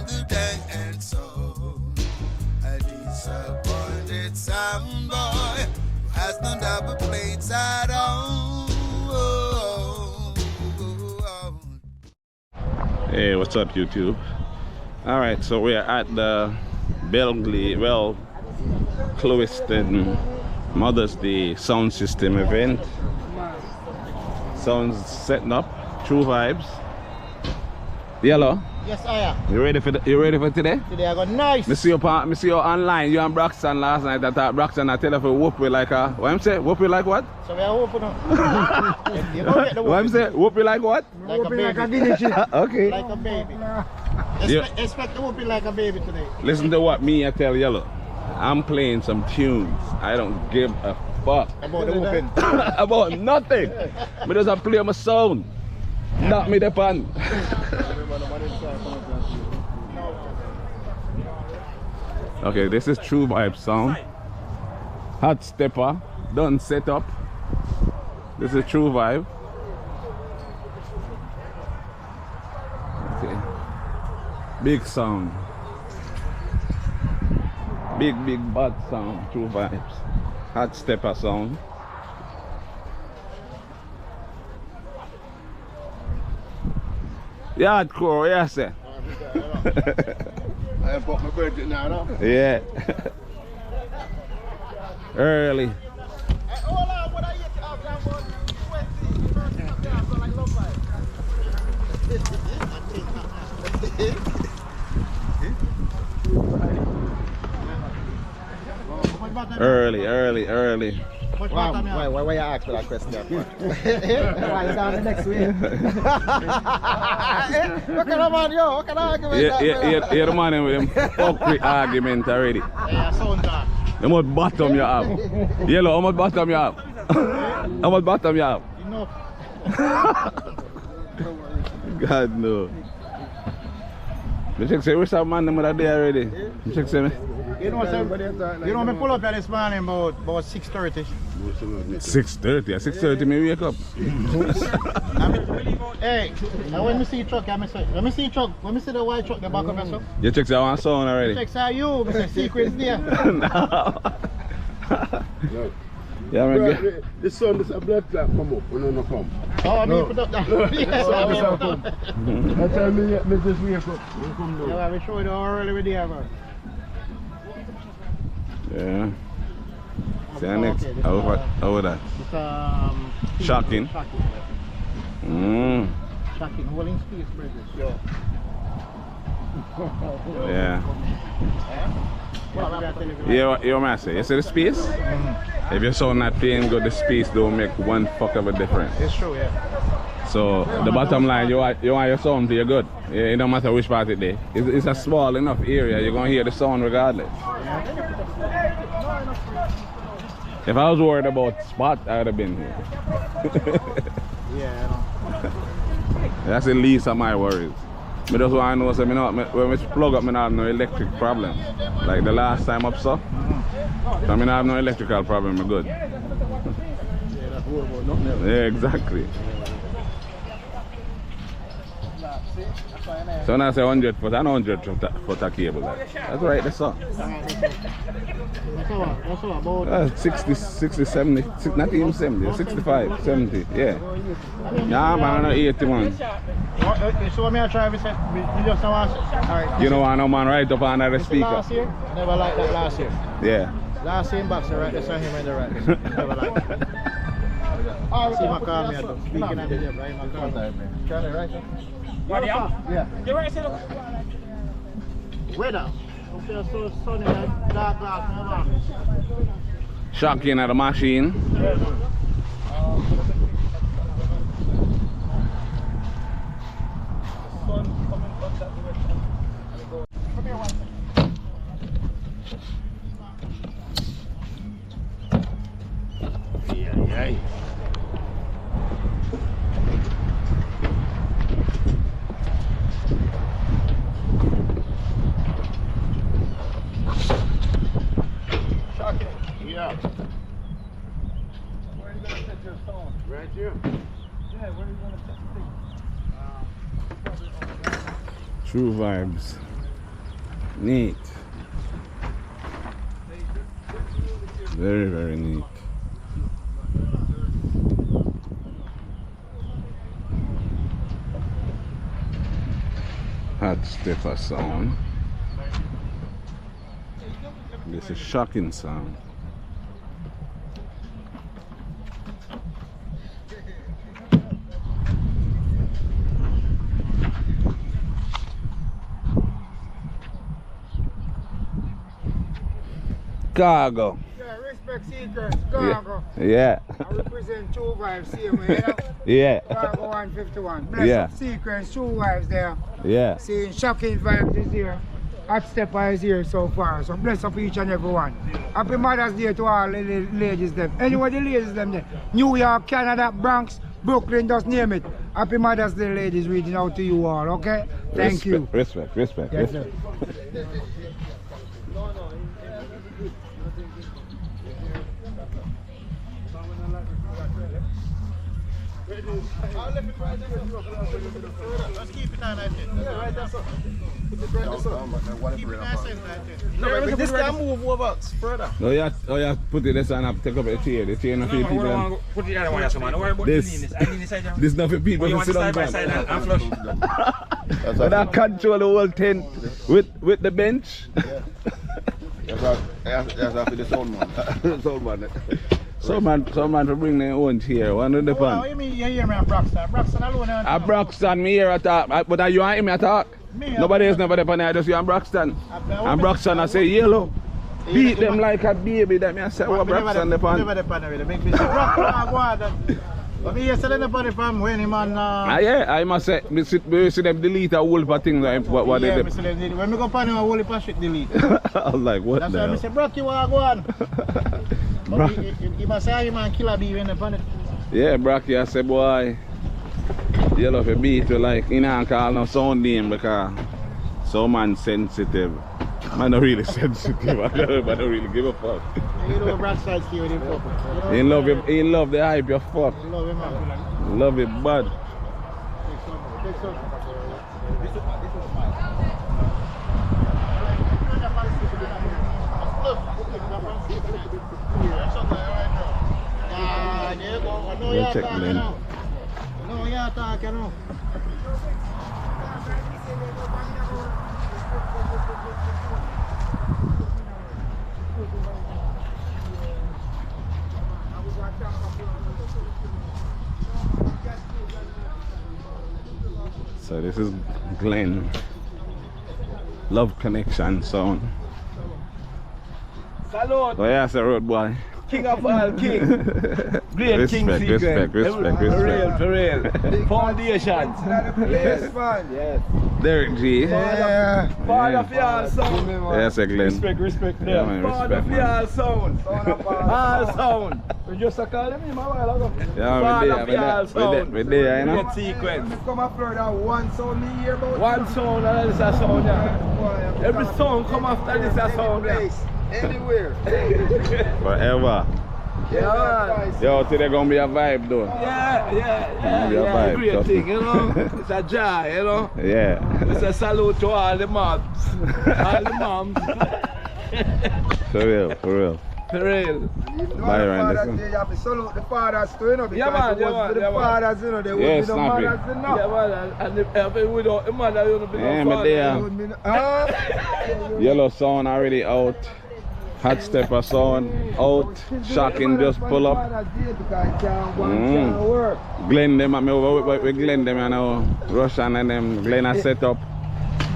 the dance hall. A disappointed sound boy who has no double plates at all. Hey, what's up, YouTube? All right, so we're at the Clewiston Mother's Day sound system event. Sounds setting up, True Vibes. Yellow. Yes, I am. You ready for today? Today I got nice. Me see you online. You and Braxton last night. I thought Braxton I tell you for whoop you like a. What I'm saying? Whoop you like what? So we are whooping up. You don't get the What I'm saying? Whoop you like what? Like a baby. Like a guinea chick. Okay. Like a baby. Yeah. Expect the whooping like a baby today. Listen to what me I tell Yellow. I'm playing some tunes. I don't give a fuck About the whooping. about nothing. Me just play my sound. Knock me the pan. Okay, this is True Vibe sound. Hot stepper, done set up. This is True Vibe. Okay. Big sound. Big bad sound, True Vibes. Hot stepper sound. Yardcore, yes sir. I have got my birthday now, no? Yeah. Early. Hold on, what are you talking about? 20. Early. Why you ask for that question? Why you down the next week? What kind of man, yo? What kind of argument? Yeah, the man with them fuckery argument already. Yeah, sound that. How much bottom you have? Yellow, how much bottom you have? How much bottom you have? Enough. God no. You check say where's that man them other day already? You check say me? You know, me pull up here this morning about 6:30. 6:30. At 6:30 me wake up. Hey, and when me see truck, when me see the white truck, the back of yourself. You check say one sound already? Check say you, me say secrets there. No. Yeah, man. The sun is a blood clot come up when no come. Oh, I mean put up that. Yes, I mean put up. That's why me just wake up. Come down. Yeah, I will show you how early we there, man. Yeah. See you next. Over that. It's Shocking. Shocking. Holding space, brother. Sure. Yeah. Yeah, you want to say? You see the space? If your sound not playing good, the space don't make one fuck of a difference. It's true, yeah. So the bottom line, you want your sound to be good. Yeah, it don't matter which part it is. It's a small enough area, you're gonna hear the sound regardless. If I was worried about spot, I would have been here. Yeah, I know. That's the least of my worries. I just want to know so when we plug up, I don't have no electric problem. Like the last time up so. So I don't have no electrical problem, I'm good. Yeah, exactly. So when I say 100 foot, I know 100 foot of cable. That's right, that's all. That's all about 60, 70, not even 70, 65, 70, yeah. Yeah, man, I know 81. So what me I try to say, we just don't want alright. You know what, no man right up under the speaker. Last year? Never liked that last year. Yeah. Last year in boxing, right? That's him in the right. Never liked that. See my car, me, speaking of the job, right? My car. Got it, right? Yeah. You're right, see, look. Weather. Okay, so sunny, dark glass, never. Shocking at the machine. Yeah. Where are you going to set your stone? Right here. Yeah, where are you going to set the thing? True Vibes. Neat. Very, very neat. Hot stepper sound. This is shocking sound. Cargo. Yeah, respect seekers, cargo. Yeah. I represent True Vibes, see you, man. Yeah. Cargo 151. Bless Yeah. up seekers, True Vibes there. Yeah. Seeing Shocking Vibes is here. Hot Stepper is here so far. So bless up each and every one. Happy Mother's Day to all the ladies them. Anyway, the ladies them there. New York, Canada, Bronx, Brooklyn, just name it. Happy Mother's Day, ladies, reaching out to you all, okay? Thank you. Respect. Yes, sir. Let's keep it on that shit. Yeah, right there, so. Keep it nice and that. No, but this can move over further. Oh yeah, put it this and have to take up a chair. The chair not for people. Put it the other one, yes, man. Don't worry about This. I need this side. This not for people You to want sit to on side by side and flush. But I control the whole tent with the bench. That's after the sound man. Sound man. Some man to bring their own chair. One of the Well, pan. you mean you hear me on Broxton? Broxton alone. At Broxton, me here attack. But you want him attack? Nobody else never there on there, just you and Broxton. And Broxton I say yellow. Beat them like a baby. That me I say what Broxton the pan. Never the pan with the big fish. Broxton I go out. But me yesterday the pan from when him on. Yeah, I must say, we see them delete a whole lot thing like what yeah, they me see them delete. When me go pan him, a whole heap of shit delete. I was like, what That's the why I hell? say, Brock, you want to go on. But he must say him and kill a bee when they pan it. Yeah, Brocky, I say, boy, you love a beat you like, you know, call no sound name because some man sensitive. Man not really sensitive, I don't really give a fuck. You know Brock side stay with him fuck. He love the hype, you fuck. You love him, man. Love it bad. Take some. We'll check Glenn. No, yeah, talk, you know. So this is Glenn. Love Connection sound. Salute, Oh yeah, it's a road boy. king of all king. Great king Respect. For real. Foundations. Yes, man. Yes. Derek G. Yeah. Part of your sound. Yes, Glenn. Respect Yeah, there. man, Part respect, of man. your sound. All sound. We just call him a while ago. Yeah, Part we of there, your sound. we there, you know. Great sequence. Come up Florida, one sound me hear about. One sound and this a sound. Yeah. Every sound come after this a sound. Yeah. Anywhere. Forever. Yeah. Yo, today gonna be a vibe though. Yeah. Your vibe, Great trust thing, me. you know. It's a joy, you know. Yeah. It's a salute to all the moms. All the moms. For real. For real. Byron, Fathers listen. Day, you have to salute the fathers too, you know, because Yeah, man, if it was for the fathers, you know, there would Yeah, be no snap it. mothers enough. Yeah, man. And without the mother, you don't be Yeah, no me father. there. There would be no- Yellow sound already out. Hot stepper sound out. Shocking just pull up. Fathers Day because it can't work. Glenn them at me over with Glenn them and now Russian and them Glenn has set up.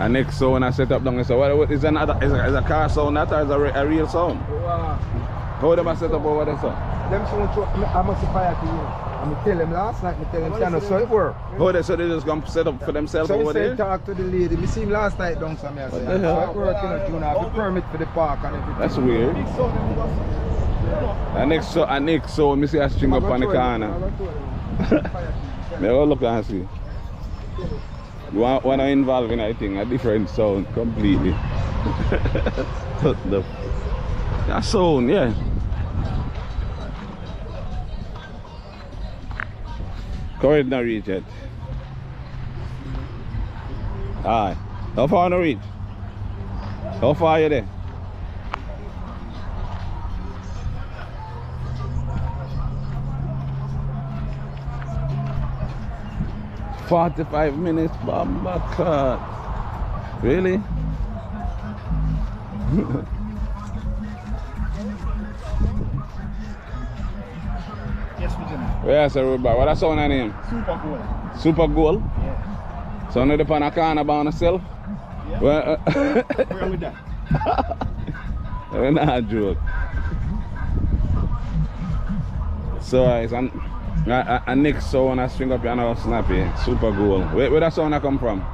And next sound I set up down there. So what is another is a car sound that or is a real sound? Wow. How them I set up over there so? Them sound I must fire to you. I'm tell them last night, I tell them stand up so it work. How they so they just gonna set up for themselves So over he said there? talk to the lady. Me see him last night down some here. the hell? So it work, you know, June. I have the permit for the park and everything. That's weird. And next so me see a string up on the corner. Me go look and see. You want to involve in I think a different sound completely. That sound, yeah. Correct not reach yet. Alright. How far no reach? How far are you there? "45 minutes, Bamba cut." Really? Yes, we do. Yeah, sir, what that sound name? Super cool. Super Goal? Yeah. So now the on a corner by yourself? Yeah. Well, Where with that? nah, joke. So it's a next sound I string up your now snappy. Super Goal. Where that sound come from?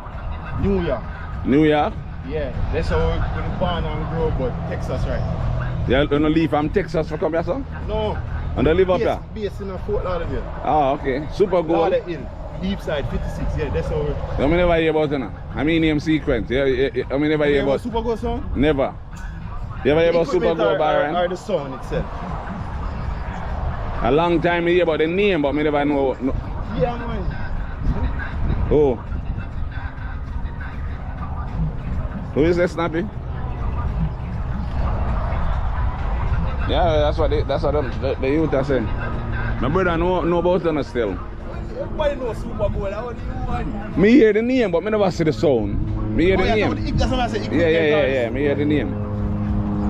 New York. New York? Yeah. That's how we're born and grow, but Texas, right? You don't leave from Texas for come here, son? No. And they live up there? Based in Fort Lauderdale. Ah, okay. Super Goal. Lauderdale. Deep side 56, yeah, that's how we're... I mean, never hear about it now. I mean, name sequence. Yeah, I mean, never hear about Super Goal song? Never. You ever hear about Super Goal, Byron? Or the song itself. A long time I hear about the name, but I never know. No. Yeah, man. Oh. Who is that, Snappy? Yeah, that's what the youth are saying. My brother know about them still. Everybody knows Super Goal. How do you want? Me hear the name, but me never see the sound. Me hear the name. That's what I say. Yeah. Me hear the name.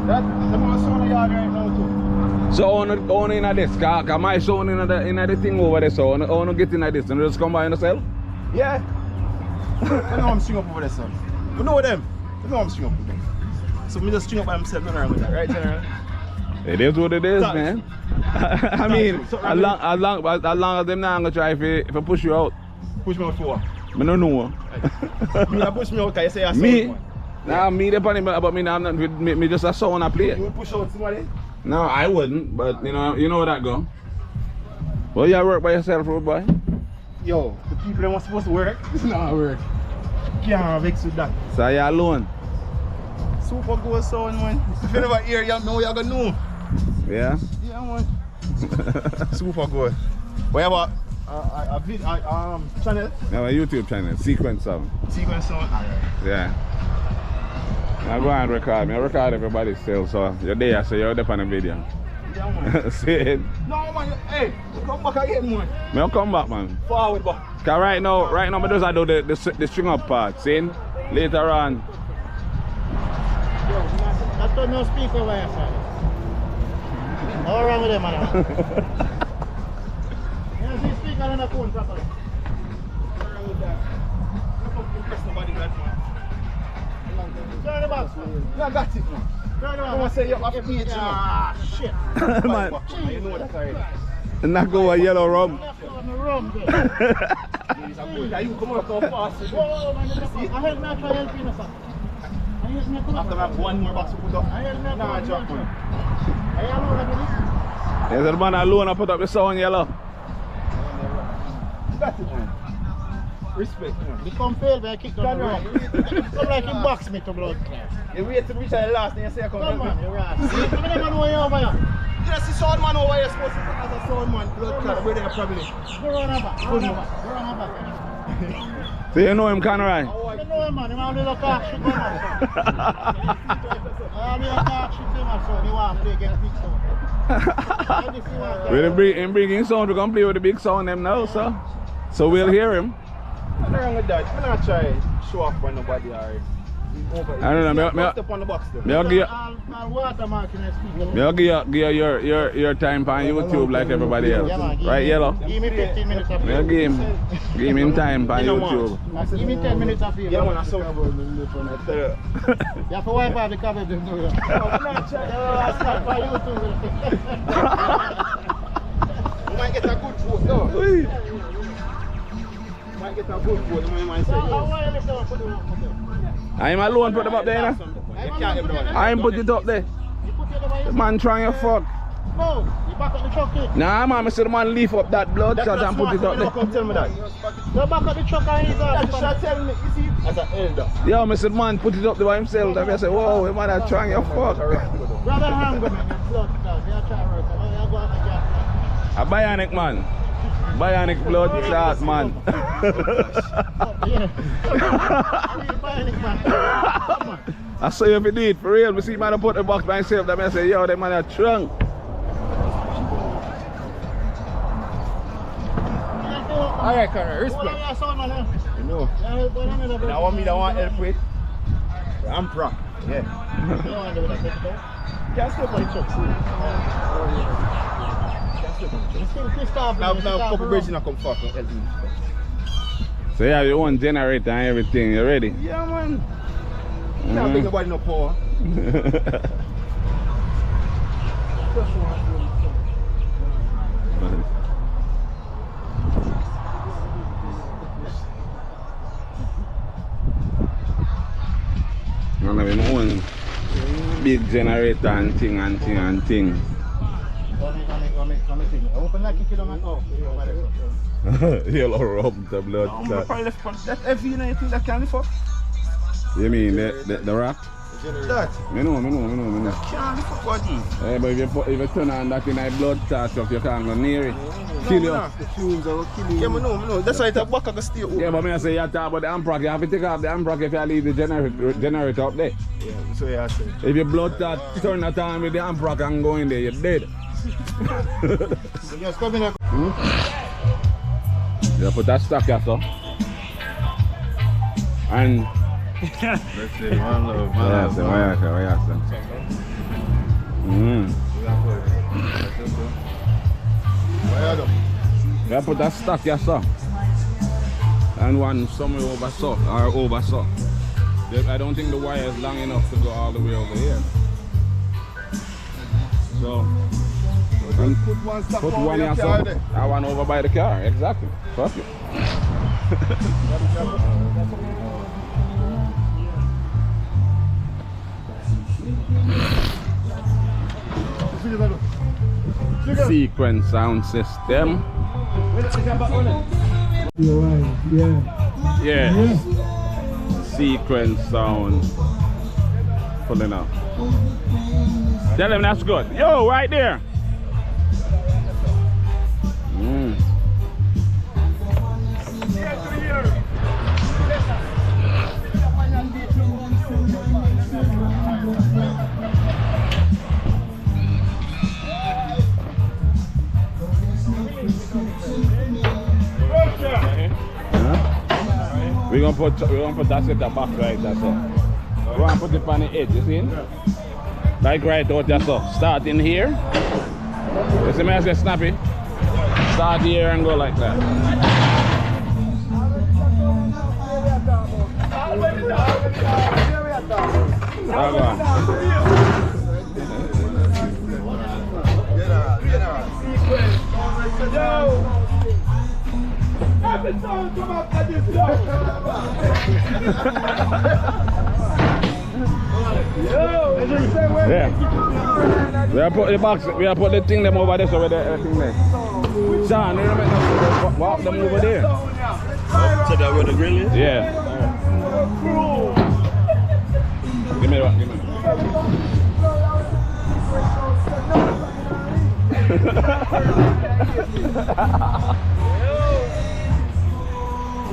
That's my song in the yard right now, too. So on in this, cause my sound in the thing over there, so on get in this, and just come by yourself? Yeah. I know I'm string up over there, son. You know them. You know I'm string up with them. So me just string up by myself, nothing wrong with that, right, General? It is what it is, man. I mean, as long as them not gonna try to push you out. Push me out for what? I don't know. Me not push me out because you say I Me? Nah, me the funny, but me not me just a sound I play. You would push out somebody? No, I wouldn't, but you know where that go. Well, you work by yourself, road boy. Yo, the people that were supposed to work, this is not work. Can't vex with that. So you alone? Super Goal sound, man. If you never hear, you know you're gonna know. Yeah? Yeah, man. Super Goal. We have a channel. We have a YouTube channel, Sequence Sound. Sequence sound. Alright. Yeah. I go and record. I record everybody still, so you're there, so you're there on the video. Yeah, man. See it? No, man. Hey, come back again, man. I'll come back, man. Forward, back. Cause right now, I just do the string up part. See? Later on. That's got no speaker over here, sir. What's wrong with them, man? You don't see speaker on the phone properly. What's wrong with that? You don't impress nobody, that man. Turn the box, man. You got it, man. Turn the I want to say you're off the beach, man. Ah, shit. Man, You know that already. not go a yellow rum. Left on the rum, there. Yeah, you come out so fast. Whoa, man, I help me try help you, sir. After I have one more box to put up. I help me Nah, drop one. I alone with this. Yes, the man alone I put up the sound yellow. You got it, man. Respect, man. Become fail, but I kick down the rum. Come like he box me to blood class. You wait till we reach the last thing you say I come Come help on, me. you're right. See, you never know you're over here. Yes, the sound man over here supposed to be as a sound man. Blood clot, where they are probably. Go run her back. Go run her back. Go run her back. So you know him, Conroy? You know him, man. He want to do a talk shit, man. I want to do a talk shit, man. So he want to play against big sound. With the bringing sound, we're going to play with the big sound them now, so we'll hear him. Nothing wrong with that. I'm not trying to show off on nobody or over. I don't know, Step on the box though. I'll give I'll watermark in the speaker. you your time on YouTube like everybody else. Yeah, man, Right, Yellow? Give me 15 minutes of I'll give him time on You know YouTube. Give me 10 minutes of you. Yeah, man, I saw it. You have to wipe out the cover of the door. I'm not trying to start for YouTube. You might get a good vote though. You might get a good vote. You might say, I'm alone put them up there, you can't everyone. I'm put it up there. The man trying to fuck. No, you back at the truck here. Nah, man, I said the man leave up that blood shot and put it up there. Come tell me that. Go back at the truck and he's That off. should tell me, you see, as an elder. Yo, I said man put it up there by himself. I said, whoa, the man are trying to fuck. Grab a hand, man. You're blood, cuz. You're trying to work. You're going to get. A bionic man. Bionic blood clot, man. Yeah. I mean, bionic man. Come on. I saw you if you do it for real. I see man put the box by himself. That man say, yo, that man are trunk. Alright, Connor, respect. You know. Now what me that want help with? I'm proud. Yeah. Can't step on the truck. Now couple bridges not come fast and help me. So you have your own generator and everything. You ready? Yeah, man. Can't bring nobody no power. I have my own big generator and thing and thing and thing. Yellow rub the blood clot. That heavy, you think that can lift up? You mean the rat? That? I know. Can't lift up body. Yeah, but if you turn on that in a blood clot stuff, you can't go near it. Kill you. The fumes are killing you. Yeah, I know. That's why it's a back of the stay open. Yeah, but me I say you talk about the amprock. You have to take off the amprock if you leave the generator up there. Yeah, so yeah, I say. If your blood clot turn that on with the amprock and go in there, you're dead. Just come in. You put that stock here, so. And Let's see, one love, my love. You put that stock here, so. And one somewhere over so, or over so. I don't think the wire is long enough to go all the way over here. So. And Put one stop put on one your here, car so. there. I one over by the car, exactly. Perfect. Sequence sound system. Yeah. Sequence sound. Pulling up. Tell him that's good. Yo, right there. We're gonna put that set back right there, so. We're gonna put it on the edge, you see? Like right out there, so. Start in here. You see me I say snappy? Start here and go like that. Now go on. Yeah. We have put the box, we have put the thing them over there, so with the thing there. Sean, you remember walk them over there. So that where the grill is? Yeah. Give me that, give me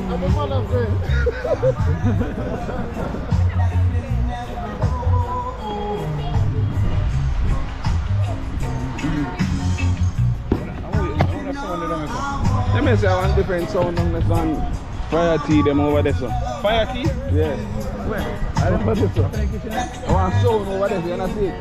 I'm a man of God. Let me say one different sound on this one. Fire tea them over there, so. Fire key? Yeah. Where? I don't know this one. I want sound over there, you not see it?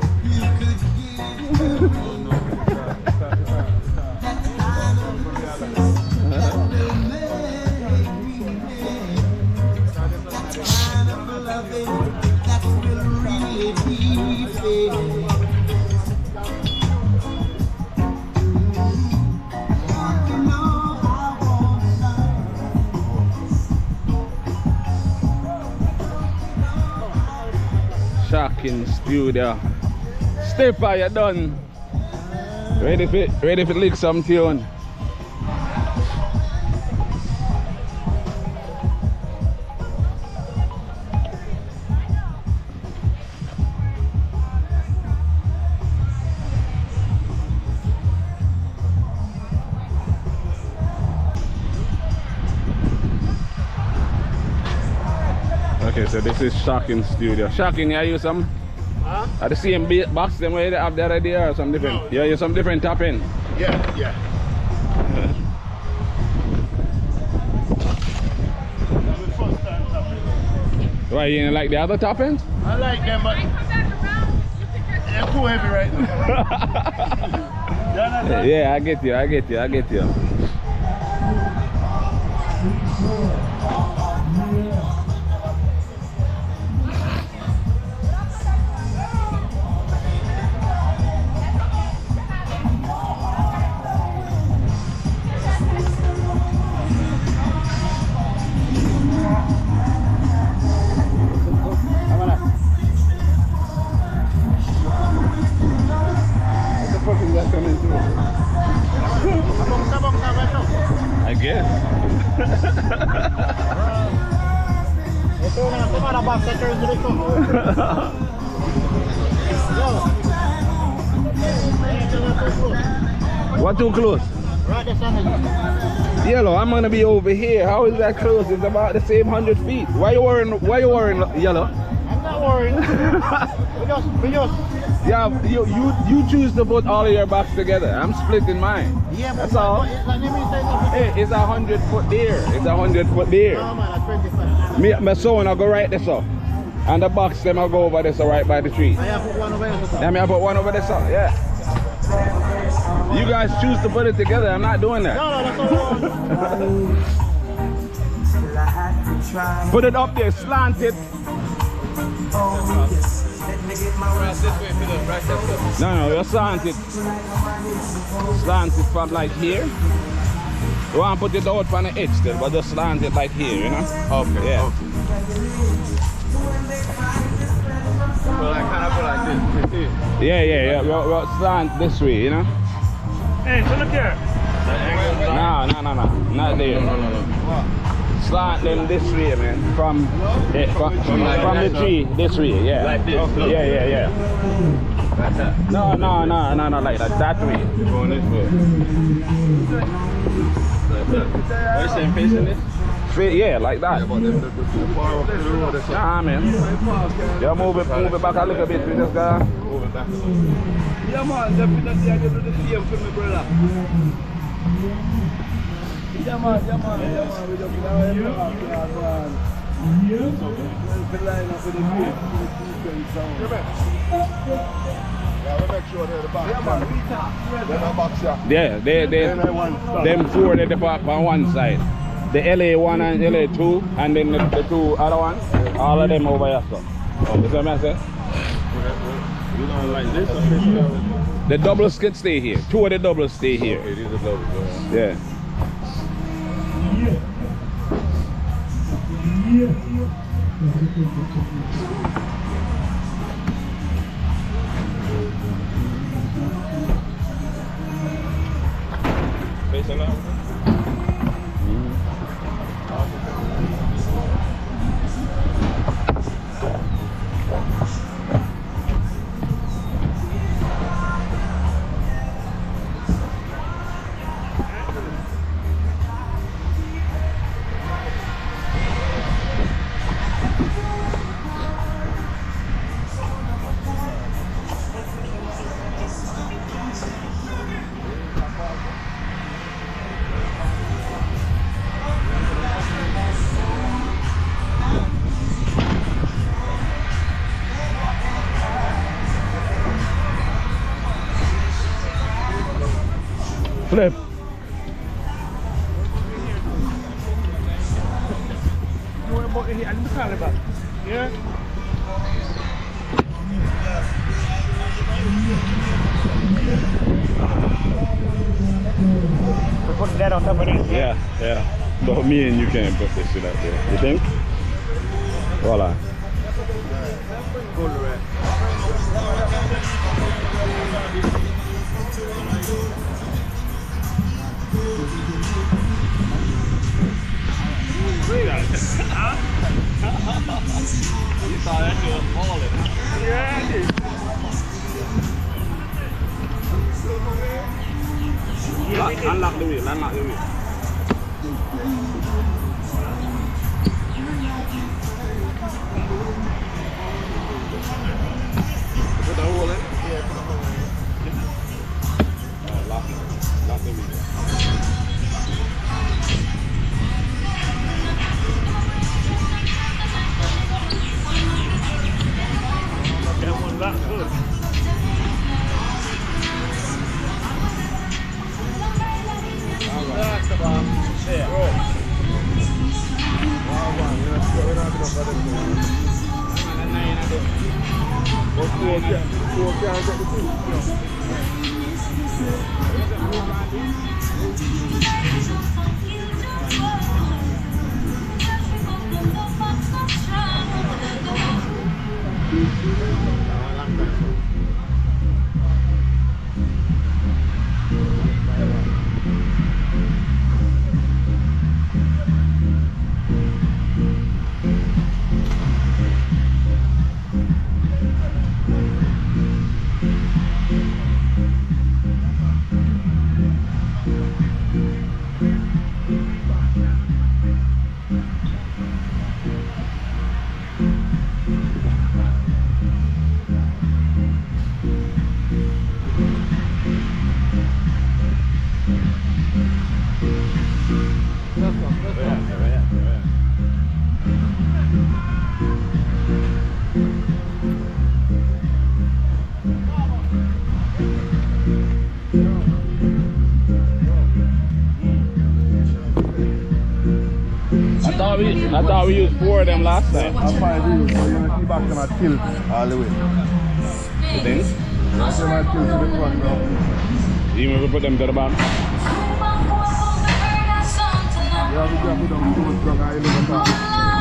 Shocking studio. Stepper, you done. Ready for lick some tune. Okay, so this is Shocking Studio. Shocking, yeah, you some? Huh? Are the same box them way they have the other day or some different? No. Yeah, you some different top end. Yeah. Why you didn't like the other top ends? I like them, but they're too heavy right now. Yeah, I get you. I guess. Ito na, tumarabak sa turn dito. What too close? Right this end. Yellow, I'm gonna be over here. How is that close? It's about the same 100 feet. Why you wearing yellow? I'm not worried. we just. Yeah, you choose to put all of your box together. I'm splitting mine. Yeah, That's all. Hey, it's 100 foot there. It's 100 foot there. No man, at 25. My son, I'll go right this up. And the box, them I'll go over this right by the tree. I have put one over here. Yeah, me I put one over this up, yeah. You guys choose to put it together. I'm not doing that. No, that's all. Put it up there, slant it. No, you slant it. Slant it from like here. You want to put it out from the edge still, but just slant it like here, you know? Okay. Yeah. Okay. So like kind of go like this. Yeah. You slant this way, you know? Hey, so look here. No. Not there. No. Slant them this way, man. From the tree, this way, yeah. Like this. Yeah. Like that. No, like that. That way. Going this way. Like that. Are you saying facing this? Yeah, like that. Yeah, but the far up to the road, that's Nah, man. Yeah, move it back a little bit. We just gotta move it back a little bit. Yeah, man, definitely I do the same for me, brother. Yeah, man, we just line up with the Yeah, them four they park on one side. The LA1 and LA2, and then the two other ones, all of them over here. So. You see what I say? You don't like this or this? The doubles can stay here. Two of the doubles stay here. Okay, these are doubles. Yeah. Facing up. Flip. Yeah. We put that on top of it. Yeah. So me and you can put this shit out there. You think? Voila. You thought that shit was falling. Unlock the wheel. Put the hole in? Yeah, put the hole in. Oh, lock the video. That one locked good. I thought we used 4 of them last time. I'll find you, so you keep back them at tilt all the way. You think? That's them at tilt to the front, bro. Even if we put them to the back? You have to drop it down to 1 block and 11 part.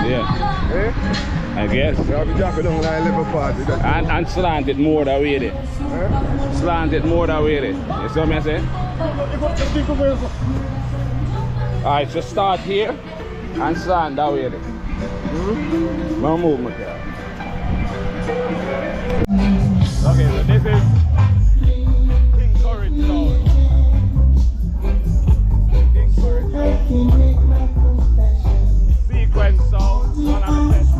Yeah. Eh? I guess. You have to drop it down like 11 part. And slant it more that way there. Eh? Slant it more that way there. You see what I'm saying? Alright, so start here and slant that way there. No movement there. Okay, so this is King Courage Sound. King Courage Sound. Sequence sound on a session.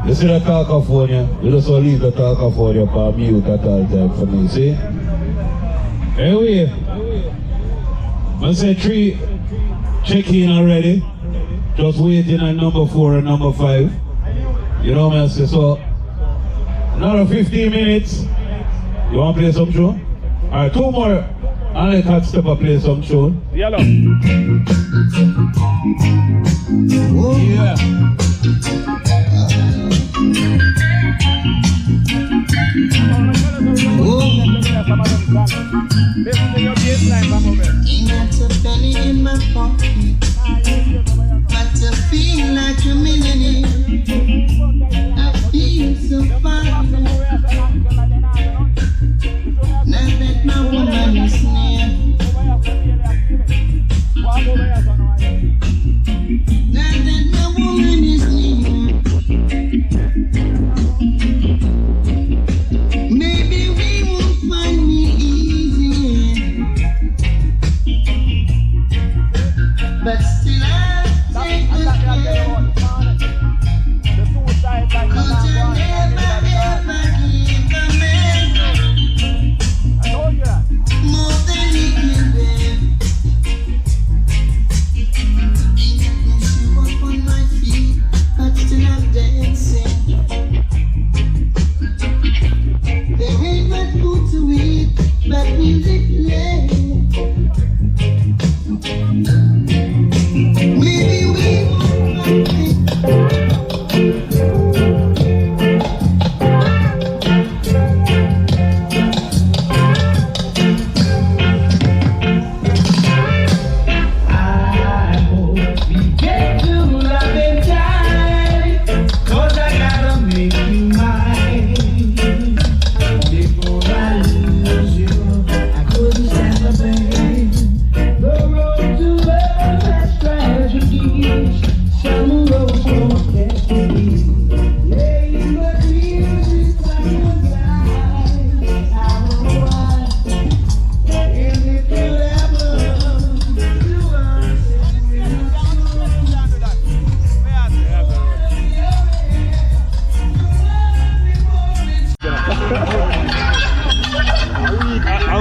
You see the cacophony? You just want to leave the cacophony for mute at all time for me, see? Anyway, I said 3 check-in already. Just waiting on number 4 and number 5. You know what I say? So, another 15 minutes. You want to play some tune? Alright, 2 more. I'll let Hot Stepper play some tune. Yellow. Yeah. Listen to your bassline, Mama. Ain't got a penny in my pocket, but I feel like a millionaire. I feel so fine. Now that my woman is near. Now that my woman is near. Maybe we won't find me easy, but still I'll take the care. 'Cause you never ever give a man more than he can bear. Ain't got no shoe up on my feet, but still I'm dancing. There ain't much food to eat, but music play. Maybe we won't find it.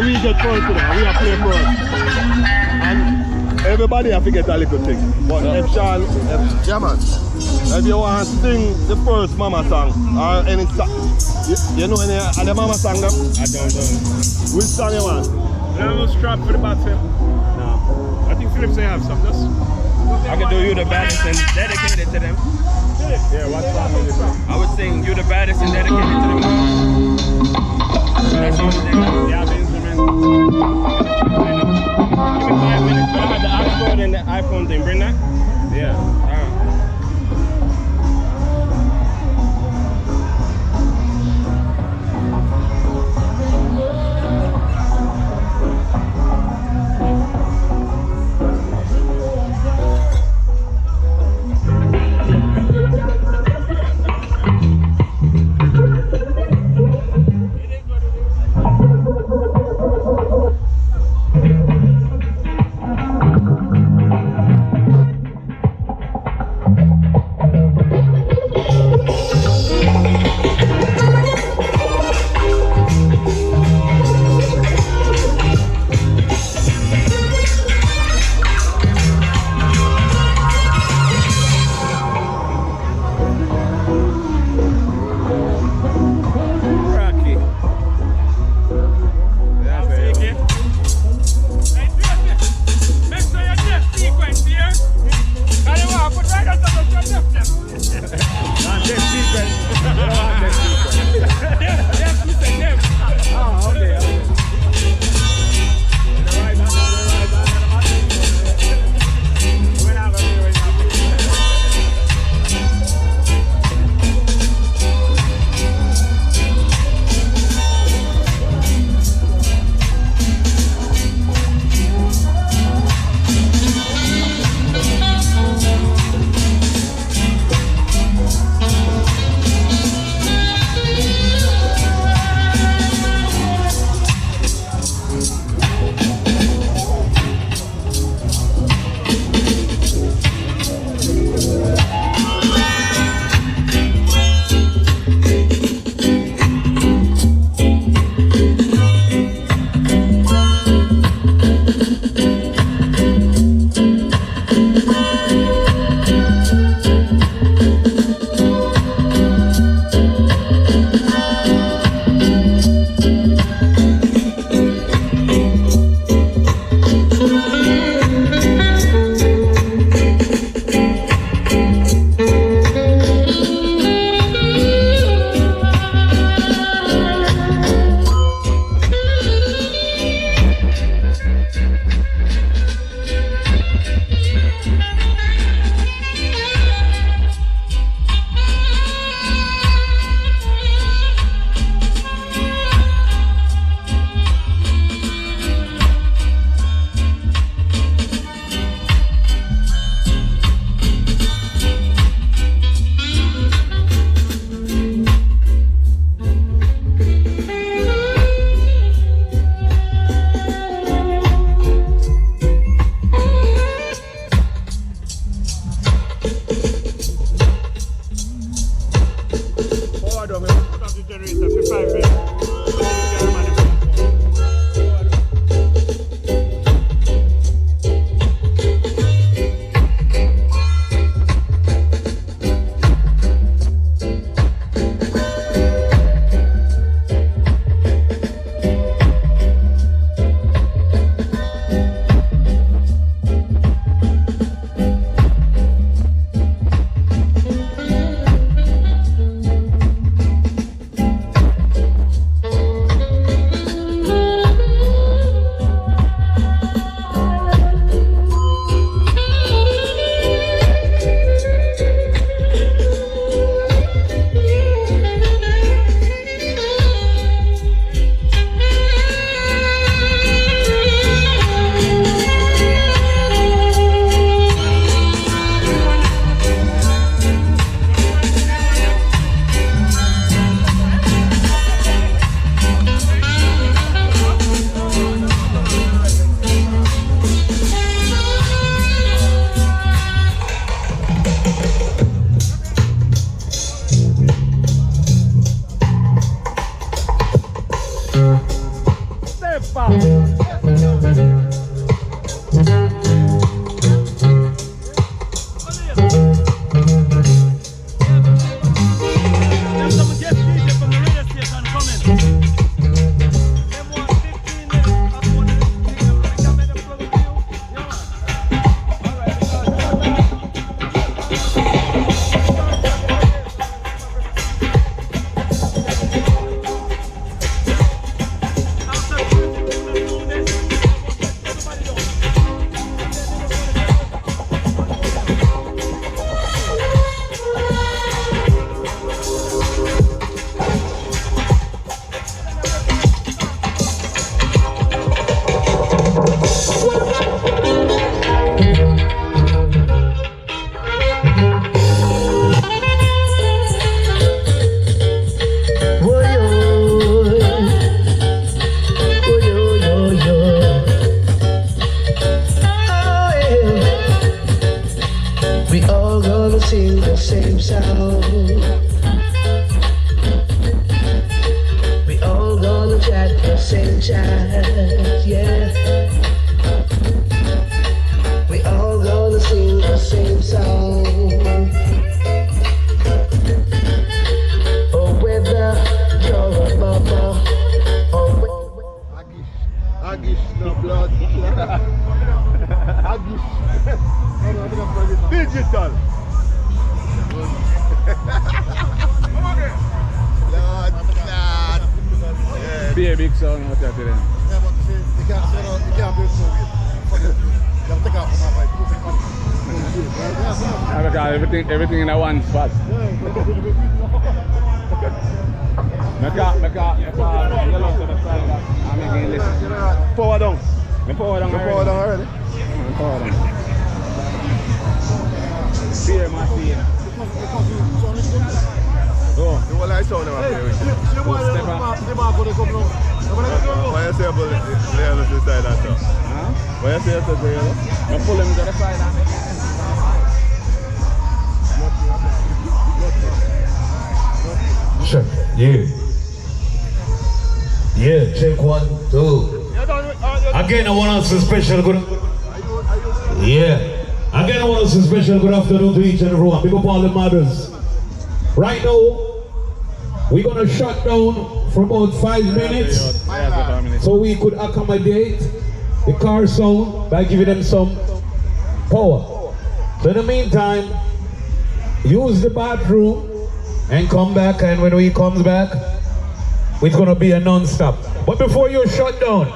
We get first today, we are playing first. And everybody have to get a little thing. But if Sean, yeah man, if you want to sing the first mama song or any song, you know any other mama song them? I don't know. Which song you want? No strap for the bottom. No. I think Philip say have some. Just I can do You the Baddest and dedicate it to them. Yeah, what song is it? I would sing You the Baddest and dedicate it to them. That's the only thing. Yeah, the instrument. Give me 5 minutes, but I had the iPhone and the iPhone thing. Bring that? Yeah. down, we put off the generator for 5 minutes. Digital. Be a big sound out there today. Yeah, but you can't do it so good. You have to take off from my bike. Everything in a one spot. Power down. Power down already. Beer machine. Oh, the one I saw them up there. What you say about Leon to the side of that? What you say about Leon? You pull him to the side and Check. Yeah. Yeah, check 1, 2. Again, I want to say special good. Yeah. Again, I want to say special good afternoon to each and everyone. Big up all the mothers. Right now, we're gonna shut down for about 5 minutes so we could accommodate the car sound by giving them some power. So in the meantime, use the bathroom and come back, and when we comes back, it's gonna be a non-stop. But before you shut down,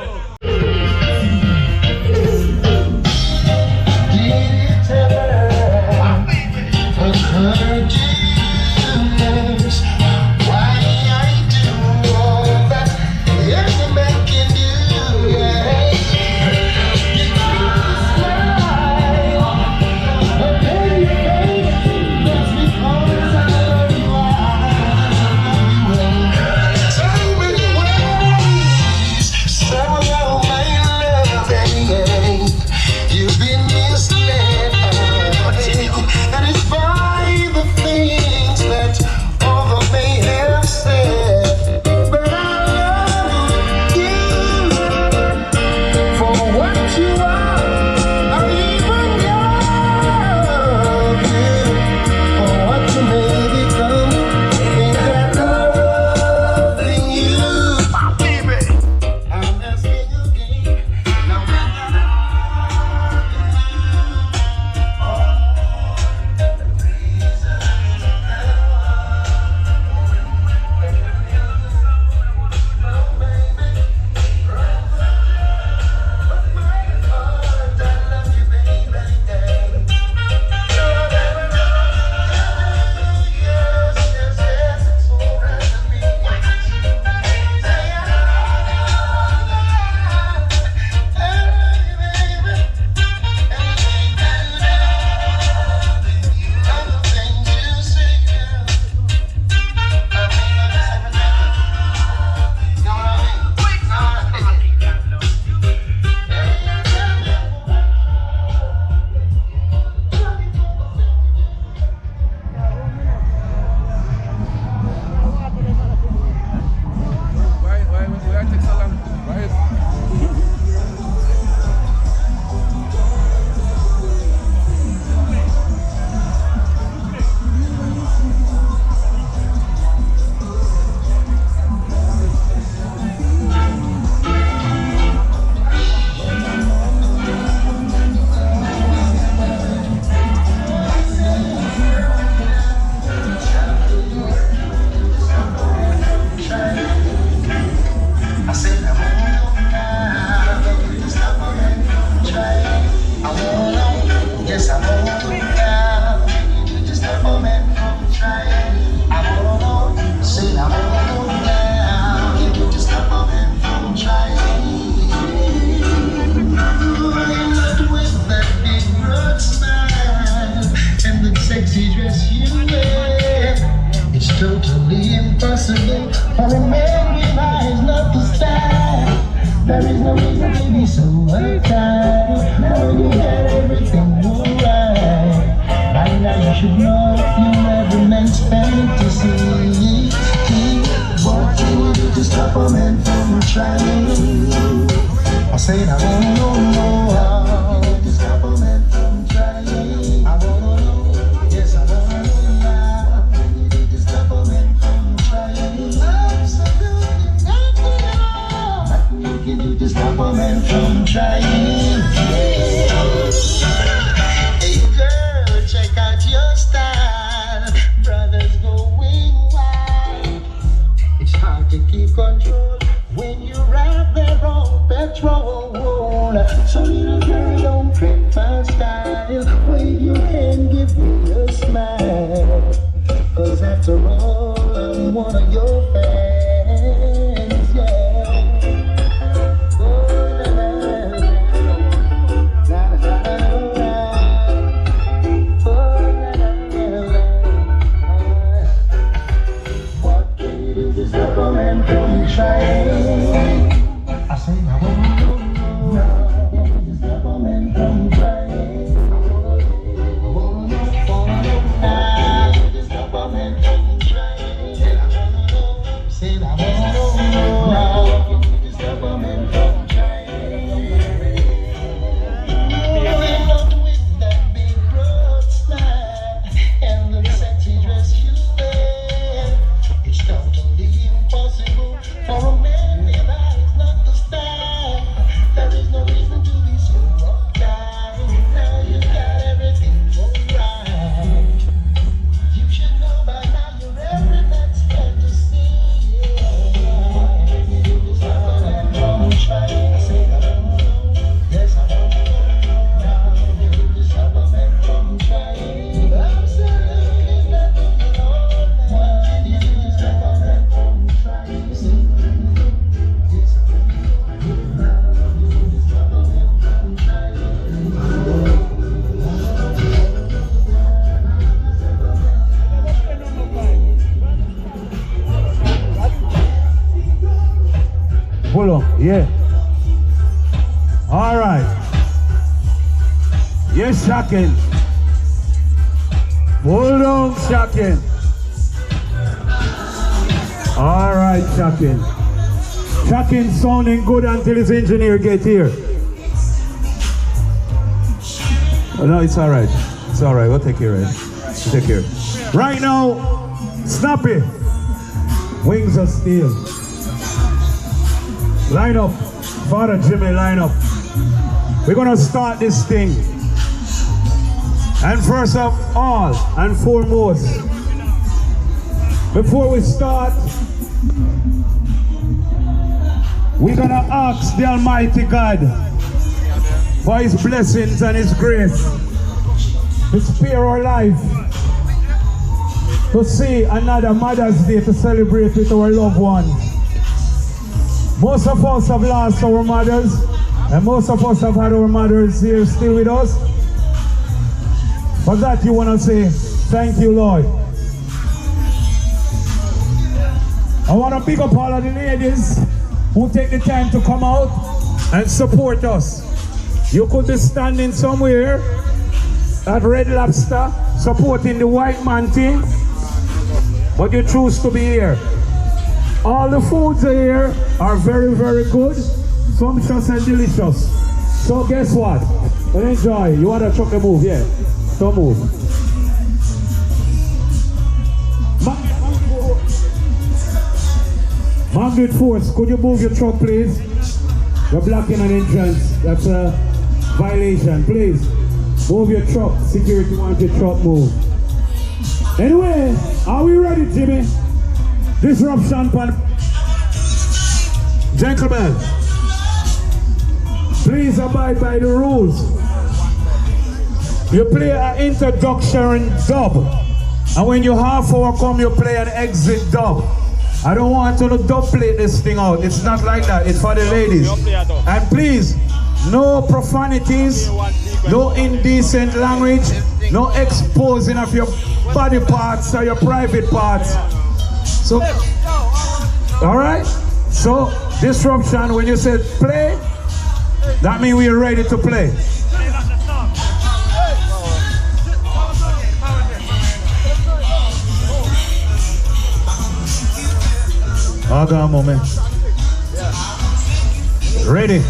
You've been misled, and it's by the totally impossible for a man with eyes not to stand. There is no reason to be so uptight. Now you get everything alright. By now you should know you never meant fantasy. What can you do to stop a man from trying? I said I wanna know how to stop a man from trying. I wanna know, yes I wanna know now. What can you do to stop a man from trying? Absolutely nothing at all. Nothing you can do to stop a man from trying. Hey girl, check out your style. Brothers going wild. It's hard to keep control when you ride their own petrol. So little girl, don't tread my style. Wave your hand, give me a smile. Cause after all, I'm one of your fans, yeah. Oh, na, na, na, na, na, na. Oh, na, na, na, na. What can you do to stop a man from trying? I say I wanna know now. Stop a man from trying. Wanna know now. Stop a man from trying. Say I wanna know now. Stop a man from trying. Rolling up with that big broad smile and the sexy dress you wear. It's totally impossible for a man with eyes not to stand. There is no reason to be so uptight. Now you got everything alright. You should know by now you're every man's fantasy. Stop a man from trying. I say I don't know. Yes, I don't know now. Stop a man from trying. Absolutely nothing at all. What can you do to stop a man from trying? Yes, I don't know now. Stop a man from trying. Pull up, yeah. All right. Yes, shocking. Hold on, shocking. All right, shocking. Shocking sounding good until his engineer get here. Oh, no, it's all right. It's all right. We'll take care of it. We'll take care. Right now, Snappy. Wings of Steel. Line up. Father Jimmy, line up. We're gonna start this thing. And first of all and foremost, before we start, we're gonna ask the Almighty God for His blessings and His grace to spare our life, to see another Mother's Day to celebrate with our loved ones. Most of us have lost our mothers, and most of us have had our mothers here still with us. For that you want to say, thank you, Lord. I want to pick up all of the ladies who take the time to come out and support us. You could be standing somewhere at Red Lobster supporting the white man team, but you choose to be here. All the foods here are very, very good, sumptuous and delicious. So guess what? Enjoy. You want to truck a move? Yeah. So move. Margaret Force, could you move your truck, please? You're blocking an entrance. That's a violation. Please, move your truck. Security wants your truck moved. Anyway, are we ready, Jimmy? Disruption, gentlemen, please abide by the rules. You play an introduction dub, and when you half hour come, you play an exit dub. I don't want to dub play this thing out. It's not like that. It's for the ladies. And please, no profanities, no indecent language, no exposing of your body parts or your private parts. So, all right. So, disruption, when you said play, that means we are ready to play. Hold on a moment. Ready?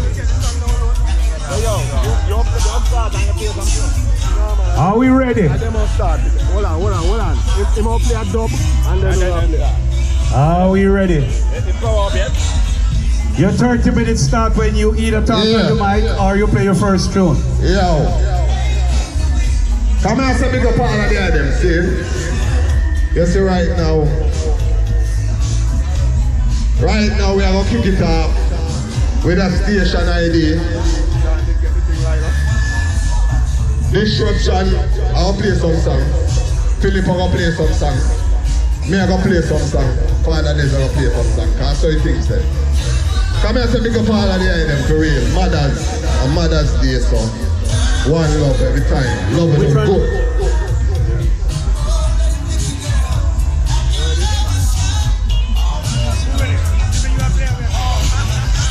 Are we ready? Hold on. If you play a dub and then Are we ready? Your 30 minutes start when you either talk on the mic or you play your first tune. Yo. Come here, say big up all of them, see? You see right now. Right now we are going to kick it off with a station ID. Disruption, I'll play some song. Philip will play some song. Me I go play some song. Father Nez will play some song. Cause so he thinks that. Come here, say big up all of them for real. Mothers, a Mother's Day so. One love every time. Love is good.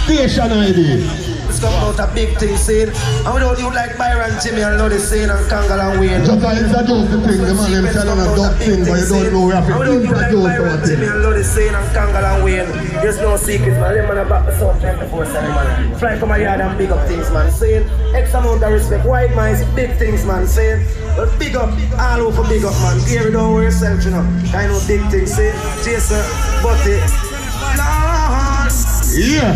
Station ID. It's come out a big thing scene. And without you like Byron, Jimmy, and Lodi Sane and Kangal and Wayne. Just to introduce the thing, the man them telling a dog thing, but you don't know we have to introduce our thing. Jimmy and Lodi Sane and Kangal and Wayne. There's no secrets, man. Them man are back the sound 24/7, man. Fly from my yard and big up things, man. Saying X amount of respect. White minds, big things, man. Saying, but big up, all over big up, man. Gary, don't worry yourself, you know. I know big things, saying Jason, Butty. Yeah.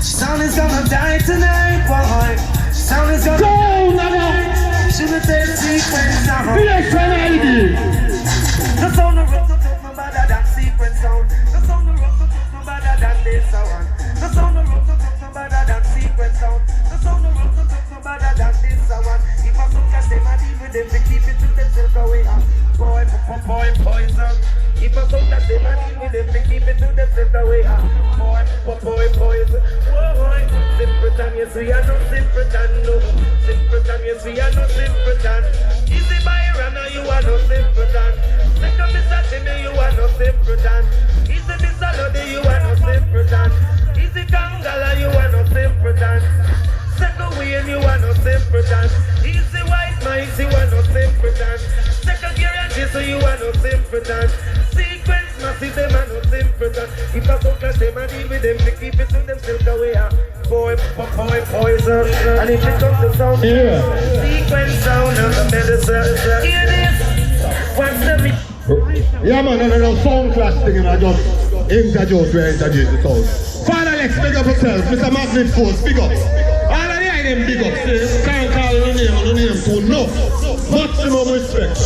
Sound is gonna die tonight, boy. Sound is gonna go, nigga. Shouldn't take sequence now. Station ID. The sound of rock, no better than sequence sound. The sound of rock, no better than this sound. The sound of rock, no better than sequence sound. The sound of rock, no better than this sound. If I don't catch them, I deal with them. They keep it to themselves away. Boy, poison. If I don't catch them, I deal with them. They keep it to themselves away. Boy, poison. Boy, simpleton, yes, we are no simpleton, no. Simpleton, yes, we are no simpleton. Easy Byron, you are no simpleton. Second Mr. Jimmy, you are no simpleton. Easy Mr. Lodi, you are no simpleton. Easy Kangala, you are no simpleton. Second Wayne, you are no simpleton. Easy White Mice, you are no simpleton. Second Guarantee, so you are no simpleton. Sequence massive, them are no simpleton. If I don't let them, I deal with them, they keep it to themselves away. Boy, poison. And if it comes to sound, sequence sound and the medicine. Hear this? What's the Yeah, man, no sound class thing, I just introduce the sound. Father Lex, big up yourself. Mr. Magnet Force, big up. All of the items big up. See, can't call the name too. No. Maximum respect.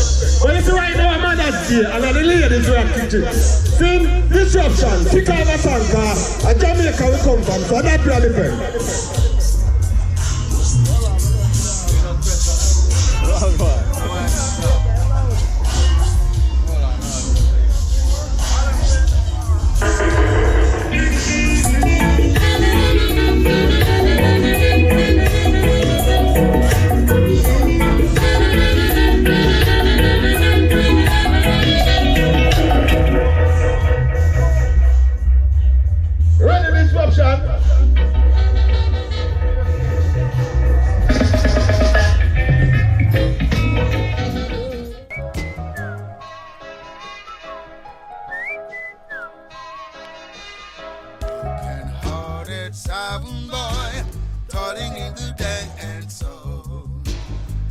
Well, it's right now, Mother's Day, and the ladies are acting. See, disruption, kick out a song, a Jamaica we come from, so that's really different. Sound boy, toiling in the dance soul.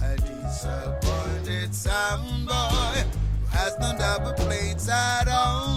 A disappointed sound boy who has no double plates at all.